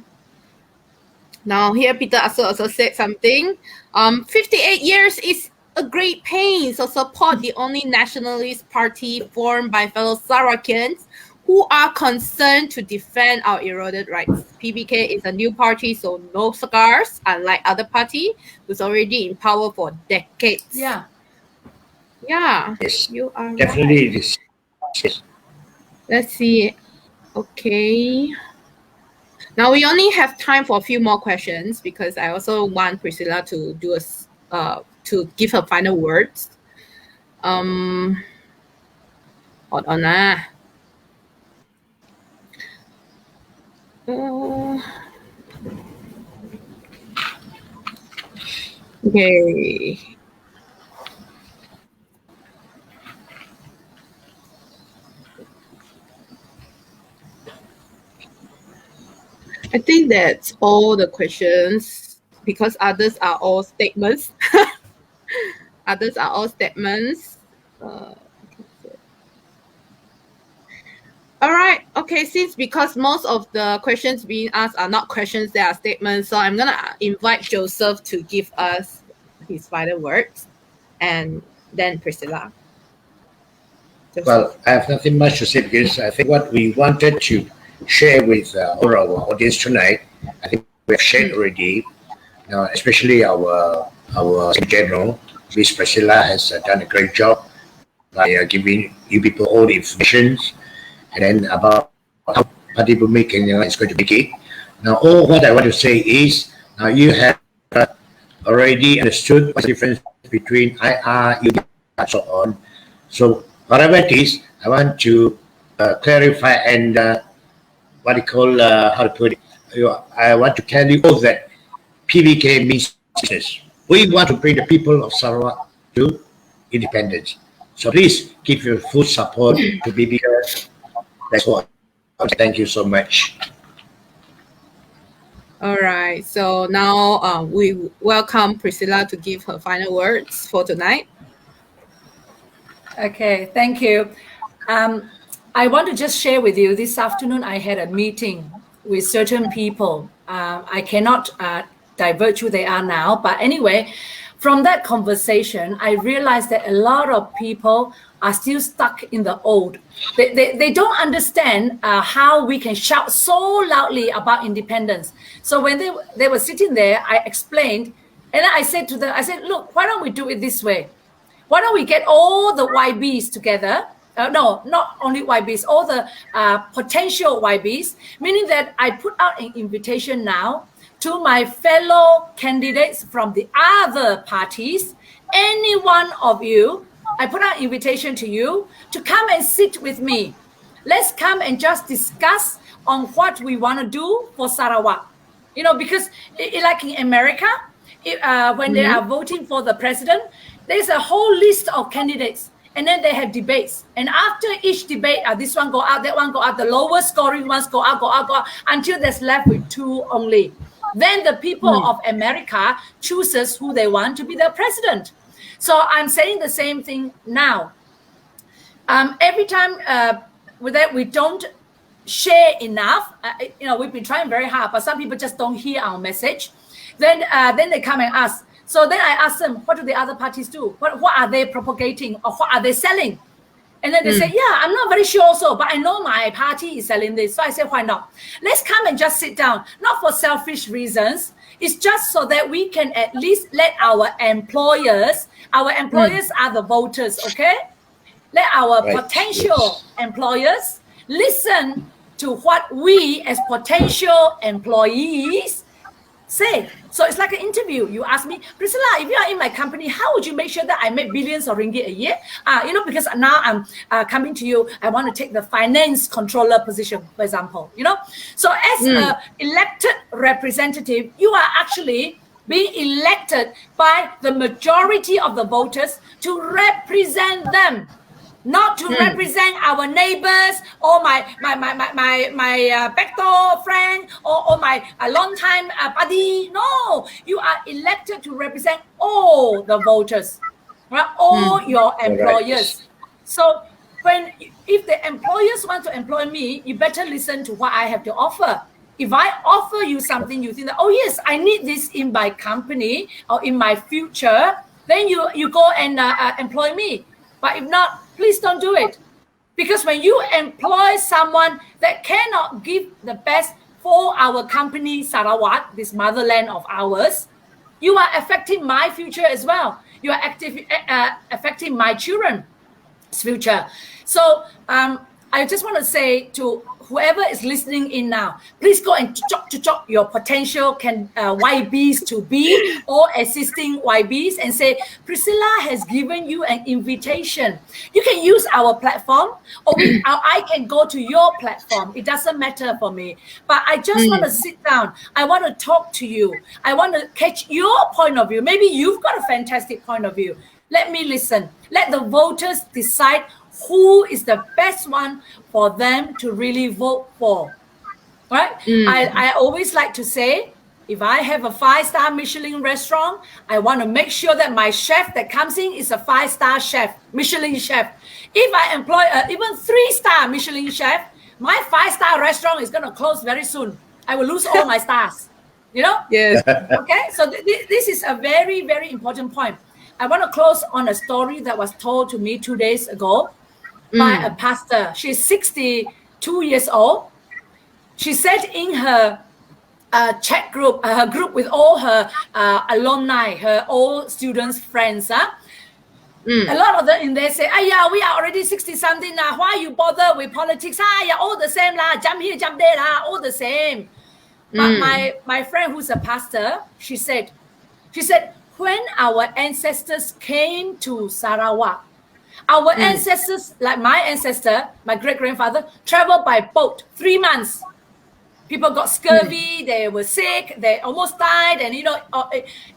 [SPEAKER 1] Now here Peter also said something. 58 years is a great pain. So support the only nationalist party formed by fellow Sarawakians who are concerned to defend our eroded rights. PBK is a new party, so no scars, unlike other party who's already in power for decades.
[SPEAKER 3] Yeah.
[SPEAKER 2] Yes.
[SPEAKER 3] You are
[SPEAKER 2] Definitely
[SPEAKER 3] right.
[SPEAKER 2] it is. Yes.
[SPEAKER 1] Let's see. Okay. Now we only have time for a few more questions because I also want Priscilla to do to give her final words. Hold on. Okay. I think that's all the questions because others are all statements. Others are all statements. All right. Okay. Because most of the questions being asked are not questions, they are statements. So I'm gonna invite Joseph to give us his final words, and then Priscilla. Joseph.
[SPEAKER 2] Well, I have nothing much to say because I think what we wanted to share with all our audience tonight, I think we have shared already. Especially our general, Miss Priscilla, has done a great job by giving you people all the information, and then about how Parti Bumi Kenyalang is going to make it. Now, all what I want to say is, now you have already understood what's the difference between IR, UB, and so on. So whatever it is, I want to clarify and how to put it. I want to tell you all that PBK means business. We want to bring the people of Sarawak to independence. So please give your full support to PBK. That's all. Thank you so much.
[SPEAKER 1] All right. So now we welcome Priscilla to give her final words for tonight.
[SPEAKER 3] Okay, thank you. I want to just share with you, this afternoon I had a meeting with certain people. I cannot divert who they are now, but anyway, from that conversation, I realized that a lot of people are still stuck in the old. They don't understand how we can shout so loudly about independence. So when they were sitting there, I explained, and I said to them, I said, look, why don't we do it this way? Why don't we get all the YBs together? No, not only YBs, all the potential YBs, meaning that I put out an invitation now to my fellow candidates from the other parties. Any one of you, I put out an invitation to you to come and sit with me. Let's come and just discuss on what we want to do for Sarawak. You know, because like in America, when they are voting for the president, there's a whole list of candidates. And then they have debates. And after each debate, this one go out, that one go out, the lowest scoring ones go out, until there's left with two only. Then the people of America chooses who they want to be their president. So I'm saying the same thing now. Every time with that we don't share enough, we've been trying very hard, but some people just don't hear our message. Then they come and ask. So then I asked them, what do the other parties do? What are they propagating or what are they selling? And then they say, yeah, I'm not very sure also, but I know my party is selling this. So I said, why not? Let's come and just sit down, not for selfish reasons. It's just so that we can at least let our employers are the voters, okay? Let our potential employers listen to what we as potential employees say. So it's like an interview. You ask me, Priscilla, if you are in my company, how would you make sure that I make billions of ringgit a year? Because now I'm coming to you, I want to take the finance controller position, for example, So as an elected representative, you are actually being elected by the majority of the voters to represent them. Not to represent our neighbors or my backdoor friend or my long-time buddy. No, you are elected to represent all the voters, right? All your employers. So if the employers want to employ me, you better listen to what I have to offer. If I offer you something, you think that, oh yes, I need this in my company or in my future, then you go and employ me. But if not, please don't do it. Because when you employ someone that cannot give the best for our company, Sarawak, this motherland of ours, you are affecting my future as well. You are affecting my children's future. So I just want to say to whoever is listening in now, please go and chop your potential YBs to be or assisting YBs and say, Priscilla has given you an invitation. You can use our platform or I can go to your platform. It doesn't matter for me. But I just want to sit down. I want to talk to you. I want to catch your point of view. Maybe you've got a fantastic point of view. Let me listen. Let the voters decide who is the best one for them to really vote for. right? I always like to say, if I have a 5-star Michelin restaurant, I want to make sure that my chef that comes in is a 5-star chef, Michelin chef. If I employ even 3-star Michelin chef, my 5-star restaurant is going to close very soon. I will lose all my stars, you know?
[SPEAKER 1] Yes.
[SPEAKER 3] Okay, so this is a very, very important point. I want to close on a story that was told to me 2 days ago by a pastor. She's 62 years old. She said in her chat group, her group with all her alumni, her old students, friends, a lot of them in there say, yeah, we are already 60-something now. Why you bother with politics? Yeah, all the same lah. Jump here, jump there lah. All the same. But my friend who's a pastor, she said, when our ancestors came to Sarawak, our ancestors, like my ancestor, my great-grandfather, traveled by boat 3 months. People got scurvy, they were sick, they almost died, and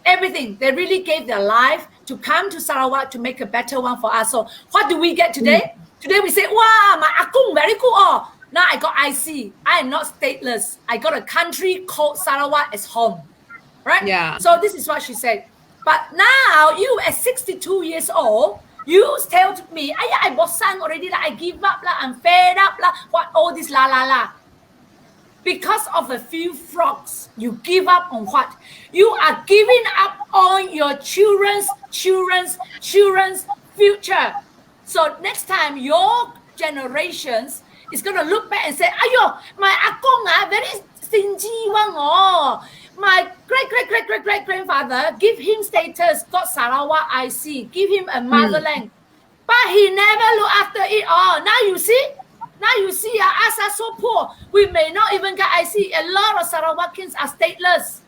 [SPEAKER 3] everything. They really gave their life to come to Sarawak to make a better one for us. So what do we get today? Today we say, wow, my akung very cool. Oh, now I got IC. I am not stateless. I got a country called Sarawak as home. Right?
[SPEAKER 1] Yeah.
[SPEAKER 3] So this is what she said. But now you at 62 years old, you tell me, I bosan already, I give up, I'm fed up, what all this la. Because of a few frogs, you give up on what? You are giving up on your children's future. So next time your generations is going to look back and say, ayo, my akong very stingy one. My great-grandfather, give him status, got Sarawak IC, give him a motherland. But he never looked after it all. Now you see, us are so poor. We may not even get IC. A lot of Sarawakians are stateless.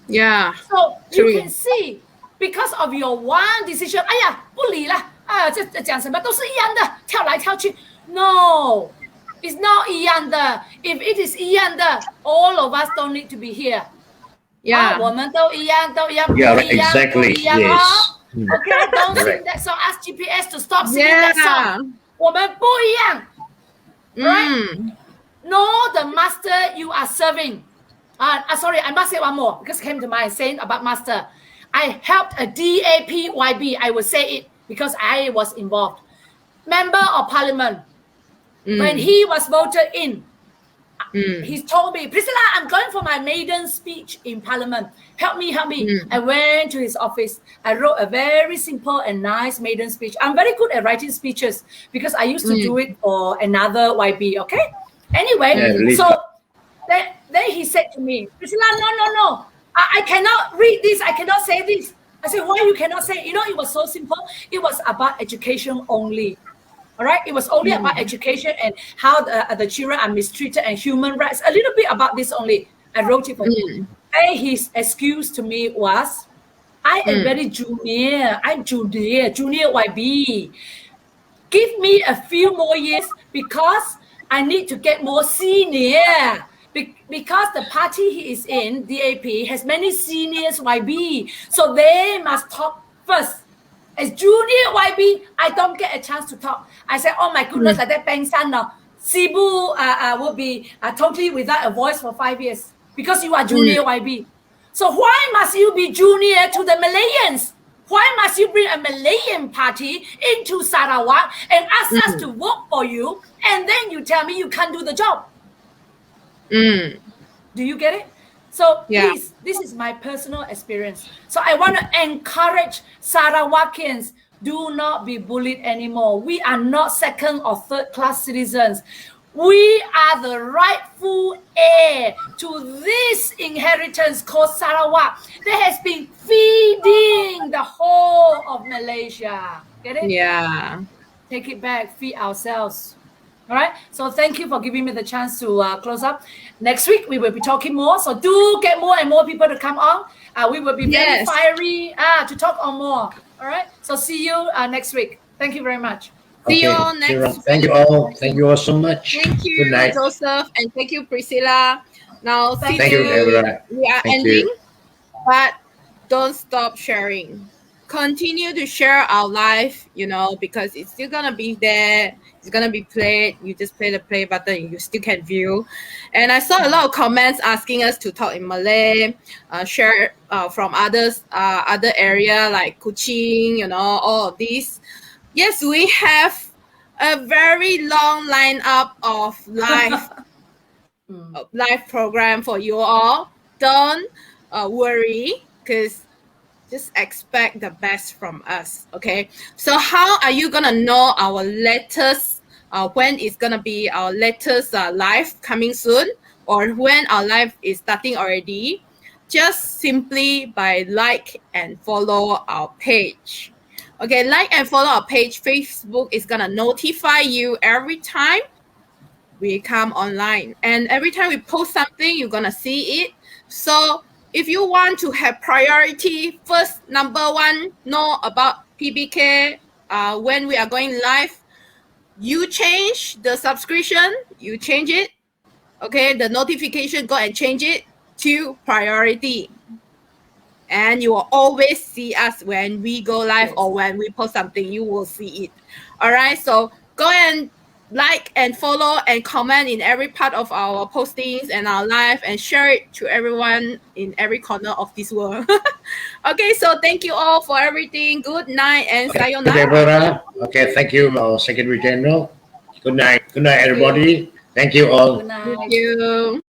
[SPEAKER 1] Yeah.
[SPEAKER 3] So
[SPEAKER 1] True.
[SPEAKER 3] you can see, because of your one decision, 哎呀，不理了，这讲什么都是一样的，跳来跳去。No, it's not 一样的. If it is 一样的, all of us don't need to be here.
[SPEAKER 1] Yeah.
[SPEAKER 3] 我们都一样，
[SPEAKER 2] Yeah, exactly. Yes.
[SPEAKER 3] Okay, don't sing that song. Ask GPS to stop singing that song. 我们不一样。Right? Know the master you are serving. Sorry, I must say one more because it came to mind saying about master. I helped a DAPYB. I will say it because I was involved. Member of Parliament. When he was voted in, he told me, Priscilla, I'm going for my maiden speech in Parliament. Help me. I went to his office. I wrote a very simple and nice maiden speech. I'm very good at writing speeches because I used to do it for another YB, okay? Anyway, so then he said to me, Priscilla, no. I cannot read this. I cannot say this. I said, why you cannot say it? It was so simple. It was about education only. All right, it was only about education and how the children are mistreated and human rights. A little bit about this only. I wrote it for him. And his excuse to me was, I am very junior. I'm junior YB. Give me a few more years because I need to get more senior. Because the party he is in, DAP, has many seniors YB. So they must talk first. As junior YB, I don't get a chance to talk. I said, oh my goodness, like that Peng San now, Cebu will be totally without a voice for 5 years because you are junior YB. So why must you be junior to the Malayans? Why must you bring a Malayan party into Sarawak and ask us to vote for you and then you tell me you can't do the job? Do you get it? So please, this is my personal experience. So I want to encourage Sarawakians, do not be bullied anymore. We are not second or third class citizens. We are the rightful heir to this inheritance called Sarawak that has been feeding the whole of Malaysia. Get it?
[SPEAKER 1] Yeah.
[SPEAKER 3] Take it back, feed ourselves. All right. So thank you for giving me the chance to close up. Next week, we will be talking more. So do get more and more people to come on. We will be very fiery to talk on more. All right. So see you next week. Thank you very much.
[SPEAKER 1] See you all next week.
[SPEAKER 2] Thank you all. Thank you all so much.
[SPEAKER 1] Thank you,
[SPEAKER 2] Good night.
[SPEAKER 1] Joseph, and thank you, Priscilla. Now,
[SPEAKER 2] Thank you, Deborah.
[SPEAKER 1] we are
[SPEAKER 2] Thank
[SPEAKER 1] ending,
[SPEAKER 2] you.
[SPEAKER 1] but don't stop sharing. continue to share our live, because it's still gonna be there. It's gonna be played. You just play the play button and you still can view. And I saw a lot of comments asking us to talk in Malay, share from other area like Kuching, all of these. Yes, we have a very long lineup of live program for you all. Don't worry, because just expect the best from us, okay? So how are you gonna know our latest, when it's gonna be our latest live coming soon, or when our live is starting already? Just simply by like and follow our page. Okay, like and follow our page. Facebook is gonna notify you every time we come online. And every time we post something, you're gonna see it. So if you want to have priority, first, number one, know about PBK when we are going live, you change the subscription, you change it, okay, the notification, go and change it to priority. And you will always see us when we go live or when we post something, you will see it. All right, so go and like and follow and comment in every part of our postings and our live and share it to everyone in every corner of this world. Okay, so thank you all for everything. Good night and sayonara.
[SPEAKER 2] Deborah. Okay, thank you, our Secretary General. Good night. Good night, everybody. Thank you all.
[SPEAKER 3] Good night.
[SPEAKER 1] Thank you.